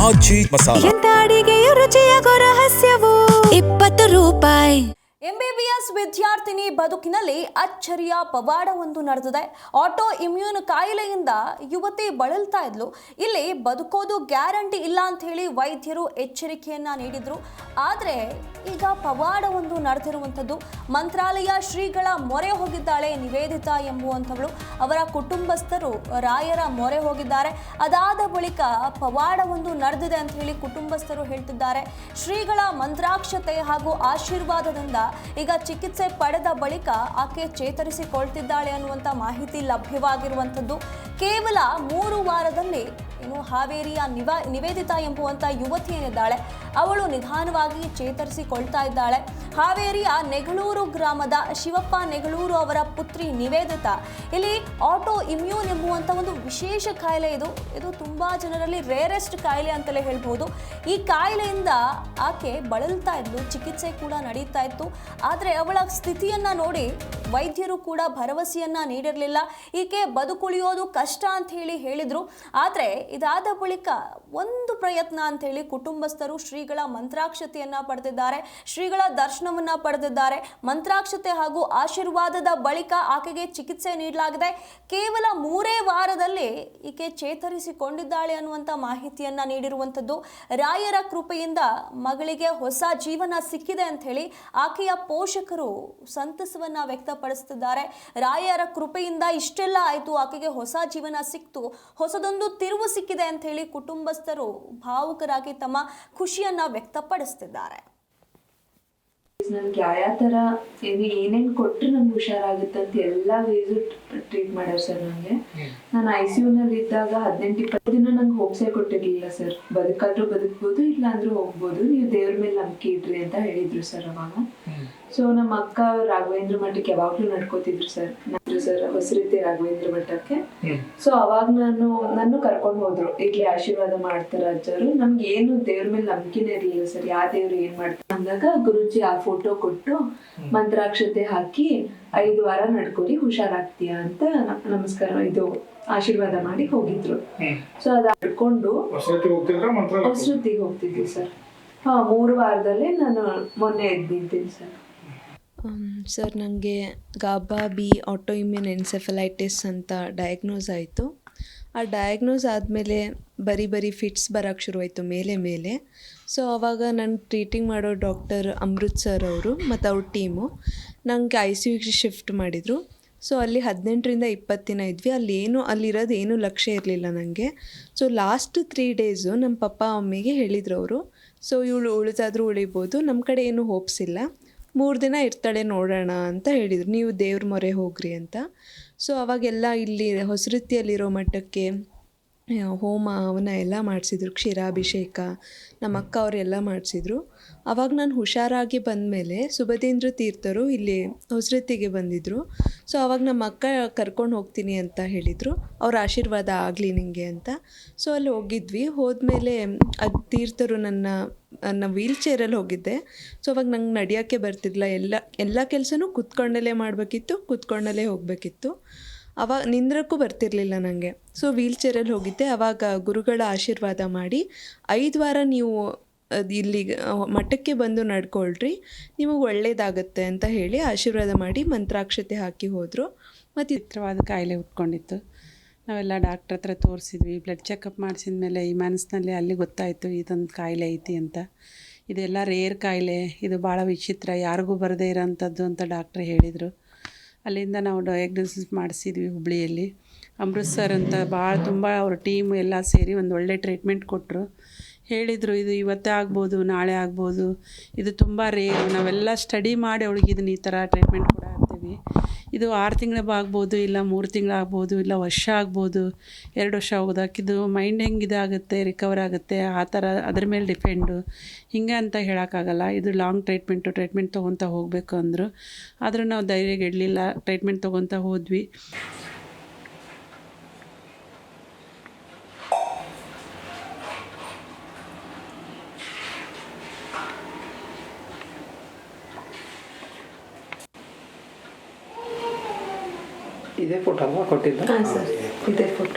ಆಚಿ ಮಸಾಲ. ಎಂತ ಅಡಿಗೆಯ ರುಚಿಯಾಗೋ ರಹಸ್ಯವು 20 ರೂಪಾಯಿ. ಎಂಬಿಬಿಎಸ್ ವಿದ್ಯಾರ್ಥಿನಿ ಬದುಕಿನಲ್ಲಿ ಅಚ್ಚರಿಯ ಪವಾಡವೊಂದು ನಡೆದಿದೆ. ಆಟೋ ಇಮ್ಯೂನ್ ಕಾಯಿಲೆಯಿಂದ ಯುವತಿ ಬಳಲ್ತಾ ಇದ್ಲು. ಇಲ್ಲಿ ಬದುಕೋದು ಗ್ಯಾರಂಟಿ ಇಲ್ಲ ಅಂತ ಹೇಳಿ ವೈದ್ಯರು ಎಚ್ಚರಿಕೆಯನ್ನ ನೀಡಿದ್ರು. ಆದರೆ ಈಗ ಪವಾಡವೊಂದು ನಡೆದಿರುವಂಥದ್ದು. ಮಂತ್ರಾಲಯ ಶ್ರೀಗಳ ಮೊರೆ ಹೋಗಿದ್ದಾಳೆ ನಿವೇದಿತಾ ಎಂಬುವಂಥವಳು. ಅವರ ಕುಟುಂಬಸ್ಥರು ರಾಯರ ಮೊರೆ ಹೋಗಿದ್ದಾರೆ. ಅದಾದ ಬಳಿಕ ಪವಾಡವೊಂದು ನಡೆದಿದೆ ಅಂತ ಹೇಳಿ ಕುಟುಂಬಸ್ಥರು ಹೇಳ್ತಿದ್ದಾರೆ. ಶ್ರೀಗಳ ಮಂತ್ರಾಕ್ಷತೆ ಹಾಗೂ ಆಶೀರ್ವಾದದಿಂದ ಈಗ ಚಿಕಿತ್ಸೆ ಪಡೆದ ಬಳಿಕ ಆಕೆ ಚೇತರಿಸಿಕೊಳ್ತಿದ್ದಾಳೆ ಅನ್ನುವಂಥ ಮಾಹಿತಿ ಲಭ್ಯವಾಗಿರುವಂಥದ್ದು. ಕೇವಲ 3 ವಾರದಲ್ಲಿ ಹಾವೇರಿಯ ನಿವೇದಿತಾ ಎಂಬುವಂಥ ಯುವತಿ ಏನಿದ್ದಾಳೆ ಅವಳು ನಿಧಾನವಾಗಿ ಚೇತರಿಸಿಕೊಳ್ತಾ ಇದ್ದಾಳೆ. ಹಾವೇರಿಯ ನೆಗಳೂರು ಗ್ರಾಮದ ಶಿವಪ್ಪ ನೆಗಳೂರು ಅವರ ಪುತ್ರಿ ನಿವೇದಿತಾ. ಇಲ್ಲಿ ಆಟೋ ಇಮ್ಯೂನ್ ಎಂಬುವಂಥ ಒಂದು ವಿಶೇಷ ಕಾಯಿಲೆ ಇದು ತುಂಬಾ ಜನರಲ್ಲಿ ರೇರೆಸ್ಟ್ ಕಾಯಿಲೆ ಅಂತಲೇ ಹೇಳ್ಬೋದು. ಈ ಕಾಯಿಲೆಯಿಂದ ಆಕೆ ಬಳಲ್ತಾ ಇದ್ಲು. ಚಿಕಿತ್ಸೆ ಕೂಡ ನಡೀತಾ ಇತ್ತು. ಆದರೆ ಅವಳ ಸ್ಥಿತಿಯನ್ನ ನೋಡಿ ವೈದ್ಯರು ಕೂಡ ಭರವಸೆಯನ್ನ ನೀಡಿರಲಿಲ್ಲ. ಈಕೆ ಬದುಕುಳಿಯೋದು ಕಷ್ಟ ಅಂತ ಹೇಳಿದ್ರು. ಆದರೆ ಇದಾದ ಬಳಿಕ ಒಂದು ಪ್ರಯತ್ನ ಅಂತ ಹೇಳಿ ಕುಟುಂಬಸ್ಥರು ಶ್ರೀಗಳ ಮಂತ್ರಾಕ್ಷತೆಯನ್ನ ಪಡೆದಿದ್ದಾರೆ. ಶ್ರೀಗಳ ದರ್ಶನವನ್ನ ಪಡೆದಿದ್ದಾರೆ. ಮಂತ್ರಾಕ್ಷತೆ ಹಾಗೂ ಆಶೀರ್ವಾದದ ಬಳಿಕ ಆಕೆಗೆ ಚಿಕಿತ್ಸೆ ನೀಡಲಾಗಿದೆ. ಕೇವಲ 3 ವಾರದಲ್ಲಿ ಈಕೆ ಚೇತರಿಸಿಕೊಂಡಿದ್ದಾಳೆ ಅನ್ನುವಂಥ ಮಾಹಿತಿಯನ್ನ ನೀಡಿರುವಂಥದ್ದು. ರಾಯರ ಕೃಪೆಯಿಂದ ಮಗಳಿಗೆ ಹೊಸ ಜೀವನ ಸಿಕ್ಕಿದೆ ಅಂತ ಹೇಳಿ ಆಕೆಯ ಪೋಷಕರು ಸಂತಸವನ್ನ ವ್ಯಕ್ತಪಡಿಸುತ್ತಿದ್ದಾರೆ. ರಾಯರ ಕೃಪೆಯಿಂದ ಇಷ್ಟೆಲ್ಲ ಆಯಿತು, ಆಕೆಗೆ ಹೊಸ ಜೀವನ ಸಿಕ್ತು, ಹೊಸದೊಂದು ತಿರುವು ಸಿಕ್ಕಿದೆ ಅಂತ ಹೇಳಿ ಕುಟುಂಬಸ್ಥರು ಭಾವುಕರಾಗಿ ತಮ್ಮ ಖುಷಿಯನ್ನ ವ್ಯಕ್ತಪಡಿಸುತ್ತಿದ್ದಾರೆ. ನನ್ಗೆ ಯಾವ ತರ ಏನೇನ್ ಕೊಟ್ರೆ ನಮ್ಗೆ ಹುಷಾರಾಗುತ್ತೆ ಅಂತ ಎಲ್ಲಾ ವೇಸು ಟ್ರೀಟ್ ಮಾಡ್ಯಾರ ಸರ್. ನಂಗೆ ನಾನು ICU ನಲ್ಲಿ ಇದ್ದಾಗ 18-20 ದಿನ ನಂಗೆ ಹೋಗ್ಸೇ ಕೊಟ್ಟಿರ್ಲಿಲ್ಲ ಸರ್. ಬದುಕಾದ್ರೂ ಬದುಕ್ಬೋದು, ಇಲ್ಲ ಅಂದ್ರೂ ಹೋಗ್ಬೋದು, ನೀವು ದೇವ್ರ ಮೇಲೆ ನಂಬಿಕೆ ಇಡ್ರಿ ಅಂತ ಹೇಳಿದ್ರು ಸರ್ ಅವಾಗ. ಸೊ ನಮ್ಮ ಅಕ್ಕ ರಾಘವೇಂದ್ರ ಮಠಕ್ಕೆ ಯಾವಾಗ್ಲೂ ನಡ್ಕೋತಿದ್ರು ಸರ್ ಹೊಸರೀತಿ ರಾಘವೇಂದ್ರ ಮಠಕ್ಕೆ. ಸೊ ಅವಾಗ ನಾನು ಕರ್ಕೊಂಡು ಹೋದ್ರು. ಇಲ್ಲಿ ಆಶೀರ್ವಾದ ಮಾಡ್ತಾರ ಅಜ್ಜರು. ನಮ್ಗೆ ಏನು ದೇವ್ರ ಮೇಲೆ ನಂಬಿಕೆನೇ ಇರ್ಲಿಲ್ಲ ಸರ್. ಯಾವ ದೇವ್ರು ಏನ್ ಮಾಡ್ತಾರೆ ಅಂದಾಗ ಗುರುಜಿ ಆ ಫೋಟೋ ಕೊಟ್ಟು ಮಂತ್ರಾಕ್ಷತೆ ಹಾಕಿ 5 ವಾರ ನಡ್ಕೊರಿ ಹುಷಾರಾಗ್ತೀಯ ಅಂತ ನಮಸ್ಕಾರ ಇದು ಆಶೀರ್ವಾದ ಮಾಡಿ ಹೋಗಿದ್ರು. ಸೊ ಅದ ನಡ್ಕೊಂಡು ಹೊಸರೀತಿಗೆ ಹೋಗ್ತಿದ್ವಿ ಸರ್. 3 ವಾರದಲ್ಲೇ ನಾನು ಮೊನ್ನೆ ಎದ್ದಿದ್ದೀನಿ ಸರ್. ಸರ್ ನನಗೆ Gaba B auto immune encephalitis ಅಂತ ಡಯಾಗ್ನೋಸ್ ಆಯಿತು. ಆ ಡಯಾಗ್ನೋಸ್ ಆದಮೇಲೆ ಬರೀ ಫಿಟ್ಸ್ ಬರೋಕ್ಕೆ ಶುರುವಾಯಿತು ಮೇಲೆ. ಸೊ ಆವಾಗ ನಾನು ಟ್ರೀಟಿಂಗ್ ಮಾಡೋ ಡಾಕ್ಟರ್ ಅಮೃತ್ ಸರ್ ಅವರು ಮತ್ತು ಅವ್ರ ಟೀಮು ನನಗೆ ICUಗೆ ಶಿಫ್ಟ್ ಮಾಡಿದರು. ಸೊ ಅಲ್ಲಿ 18ರಿಂದ 20 ದಿನ ಇದ್ವಿ. ಅಲ್ಲಿರೋದು ಏನೂ ಲಕ್ಷ್ಯ ಇರಲಿಲ್ಲ ನನಗೆ. ಸೊ ಲಾಸ್ಟ್ 3 ಡೇಸು ನಮ್ಮ ಪಪ್ಪ ಮಮ್ಮಿಗೆ ಹೇಳಿದ್ರು ಅವರು, ಸೊ ಇವಳು ಉಳಿದಾದರೂ ಉಳಿಬೋದು, ನಮ್ಮ ಕಡೆ ಏನೂ ಹೋಪ್ಸ್ ಇಲ್ಲ, 3 ದಿನ ಇರ್ತಾಳೆ ನೋಡೋಣ ಅಂತ ಹೇಳಿದರು, ನೀವು ದೇವ್ರ ಮೊರೆ ಹೋಗ್ರಿ ಅಂತ. ಸೊ ಅವಾಗೆಲ್ಲ ಇಲ್ಲಿ ಹೊಸರೀತಿಯಲ್ಲಿರೋ ಮಠಕ್ಕೆ ಹೋಮ ಅವನ್ನ ಎಲ್ಲ ಮಾಡಿಸಿದ್ರು, ಕ್ಷೀರಾಭಿಷೇಕ ನಮ್ಮ ಅಕ್ಕ ಅವರೆಲ್ಲ ಮಾಡಿಸಿದ್ರು. ಆವಾಗ ನಾನು ಹುಷಾರಾಗಿ ಬಂದಮೇಲೆ ಸುಬದೇಂದ್ರ ತೀರ್ಥರು ಇಲ್ಲಿ ಹೊಸರೀತಿಗೆ ಬಂದಿದ್ದರು. ಸೊ ಆವಾಗ ನಮ್ಮ ಅಕ್ಕ ಕರ್ಕೊಂಡು ಹೋಗ್ತೀನಿ ಅಂತ ಹೇಳಿದರು, ಅವ್ರ ಆಶೀರ್ವಾದ ಆಗಲಿ ನಿಮಗೆ ಅಂತ. ಸೊ ಅಲ್ಲಿ ಹೋದ್ಮೇಲೆ ಅದು ತೀರ್ಥರು ನನ್ನ ವೀಲ್ ಚೇರಲ್ಲಿ ಹೋಗಿದ್ದೆ. ಸೊ ಅವಾಗ ನಂಗೆ ನಡೆಯೋಕ್ಕೆ ಬರ್ತಿರಲಿಲ್ಲ. ಎಲ್ಲ ಕೆಲಸನೂ ಕೂತ್ಕೊಂಡಲ್ಲೇ ಮಾಡಬೇಕಿತ್ತು, ಕೂತ್ಕೊಂಡಲ್ಲೇ ಹೋಗಬೇಕಿತ್ತು. ಅವಾಗ ನಿಂದ್ರಕ್ಕೂ ಬರ್ತಿರಲಿಲ್ಲ ನನಗೆ. ಸೊ ವೀಲ್ ಚೇರಲ್ಲಿ ಹೋಗಿದ್ದೆ. ಆವಾಗ ಗುರುಗಳ ಆಶೀರ್ವಾದ ಮಾಡಿ 5 ವಾರ ನೀವು ಇಲ್ಲಿ ಮಠಕ್ಕೆ ಬಂದು ನಡ್ಕೊಳ್ರಿ, ನಿಮಗೆ ಒಳ್ಳೆಯದಾಗತ್ತೆ ಅಂತ ಹೇಳಿ ಆಶೀರ್ವಾದ ಮಾಡಿ ಮಂತ್ರಾಕ್ಷತೆ ಹಾಕಿ ಹೋದರು. ಮತ್ತು ಚಿತ್ರವಾದ ಕಾಯಿಲೆ ಉಟ್ಕೊಂಡಿತ್ತು. ನಾವೆಲ್ಲ ಡಾಕ್ಟ್ರ್ ಹತ್ರ ತೋರಿಸಿದ್ವಿ. ಬ್ಲಡ್ ಚೆಕಪ್ ಮಾಡಿಸಿದ ಮೇಲೆ ಈ ಮನಸ್ಸಿನಲ್ಲಿ ಅಲ್ಲಿ ಗೊತ್ತಾಯಿತು ಇದೊಂದು ಕಾಯಿಲೆ ಐತಿ ಅಂತ. ಇದೆಲ್ಲ ರೇರ್ ಕಾಯಿಲೆ, ಇದು ಭಾಳ ವಿಚಿತ್ರ, ಯಾರಿಗೂ ಬರದೇ ಇರೋಂಥದ್ದು ಅಂತ ಡಾಕ್ಟ್ರ್ ಹೇಳಿದರು. ಅಲ್ಲಿಂದ ನಾವು ಡಯಾಗ್ನೋಸಿಸ್ ಮಾಡಿಸಿದ್ವಿ ಹುಬ್ಳಿಯಲ್ಲಿ. ಅಮೃತ್ ಸರ್ ಅಂತ ತುಂಬ ಅವ್ರ ಟೀಮ್ ಎಲ್ಲ ಸೇರಿ ಒಂದು ಒಳ್ಳೆ ಟ್ರೀಟ್ಮೆಂಟ್ ಕೊಟ್ಟರು. ಹೇಳಿದರು ಇದು ಇವತ್ತೇ ಆಗ್ಬೋದು, ನಾಳೆ ಆಗ್ಬೋದು, ಇದು ತುಂಬ ರೇರು, ನಾವೆಲ್ಲ ಸ್ಟಡಿ ಮಾಡಿ ಅವಳಿಗೆ ಇದನ್ನ ಈ ಥರ ಟ್ರೀಟ್ಮೆಂಟ್ ಕೂಡ ಆಗ್ತೀವಿ. ಇದು 6 ತಿಂಗಳಾಗ್ಬೋದು, ಇಲ್ಲ 3 ತಿಂಗಳಾಗ್ಬೋದು, ಇಲ್ಲ ವರ್ಷ ಆಗ್ಬೋದು, 2 ವರ್ಷ ಹೋಗೋದಾಕಿದು ಮೈಂಡ್ ಹೆಂಗೆ ಇದಾಗುತ್ತೆ, ರಿಕವರ್ ಆಗುತ್ತೆ, ಆ ಥರ ಅದ್ರ ಮೇಲೆ ಡಿಪೆಂಡು. ಹಿಂಗೆ ಅಂತ ಹೇಳೋಕ್ಕಾಗಲ್ಲ. ಇದು ಲಾಂಗ್ ಟ್ರೀಟ್ಮೆಂಟ್ ತೊಗೊತಾ ಹೋಗಬೇಕು ಅಂದರು. ಆದರೂ ನಾವು ಧೈರ್ಯಗೆಡಲಿಲ್ಲ, ಟ್ರೀಟ್ಮೆಂಟ್ ತೊಗೊತಾ ಹೋದ್ವಿ. ಇದೇ ಫೋಟೋ ಅಲ್ವಾ ಕೊಟ್ಟಿದ್ದು? ಹಾಂ ಸರ್, ಇದೇ ಫೋಟೋ.